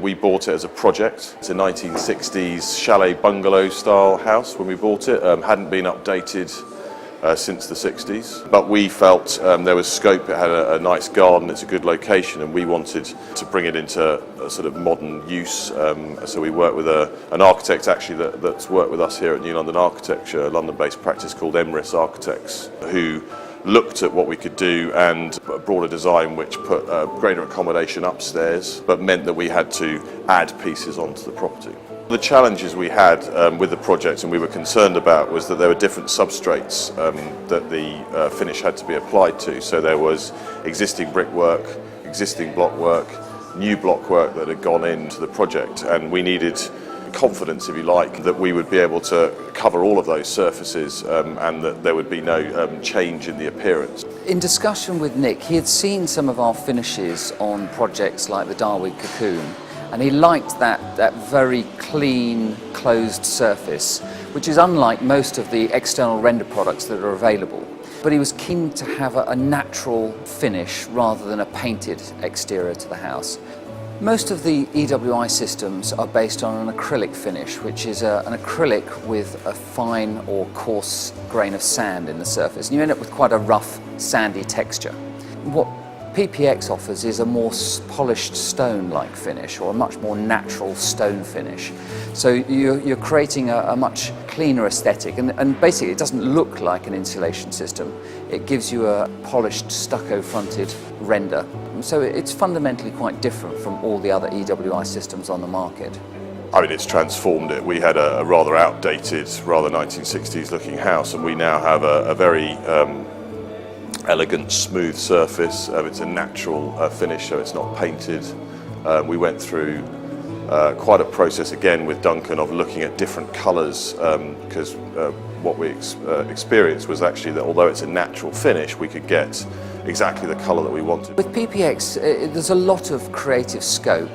We bought it as a project. It's a 1960s chalet bungalow style house when we bought it. Hadn't been updated since the 60s, but we felt there was scope. It had a nice garden, it's a good location, and we wanted to bring it into a sort of modern use. So we worked with an architect actually that's worked with us here at New London Architecture, a London-based practice called Emrys Architects, who looked at what we could do and brought a design which put greater accommodation upstairs, but meant that we had to add pieces onto the property. The challenges we had with the project and we were concerned about was that there were different substrates that the finish had to be applied to. So there was existing brickwork, existing block work, new block work that had gone into the project, and we needed confidence, if you like, that we would be able to cover all of those surfaces and that there would be no change in the appearance. In discussion with Nick, he had seen some of our finishes on projects like the Darwin Cocoon, and he liked that very clean, closed surface, which is unlike most of the external render products that are available. But he was keen to have a natural finish rather than a painted exterior to the house. Most of the EWI systems are based on an acrylic finish, which is an acrylic with a fine or coarse grain of sand in the surface, and you end up with quite a rough, sandy texture. What PPX offers is a more polished stone-like finish, or a much more natural stone finish. So you're creating a much cleaner aesthetic, and basically it doesn't look like an insulation system. It gives you a polished stucco-fronted render. So it's fundamentally quite different from all the other EWI systems on the market. I mean, it's transformed it. We had a rather outdated, rather 1960s looking house, and we now have a very elegant, smooth surface. It's a natural finish, so it's not painted. We went through quite a process again with Duncan of looking at different colours, because what we experienced was actually that although it's a natural finish, we could get exactly the colour that we wanted. With PPX, there's a lot of creative scope.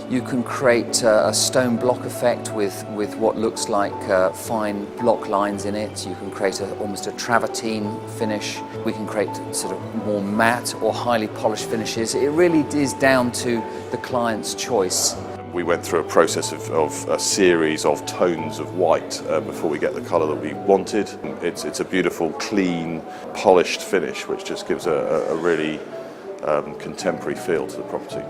You can create a stone block effect with what looks like fine block lines in it. You can create almost a travertine finish. We can create sort of more matte or highly polished finishes. It really is down to the client's choice. We went through a process of a series of tones of white before we get the colour that we wanted. It's a beautiful, clean, polished finish which just gives a really contemporary feel to the property.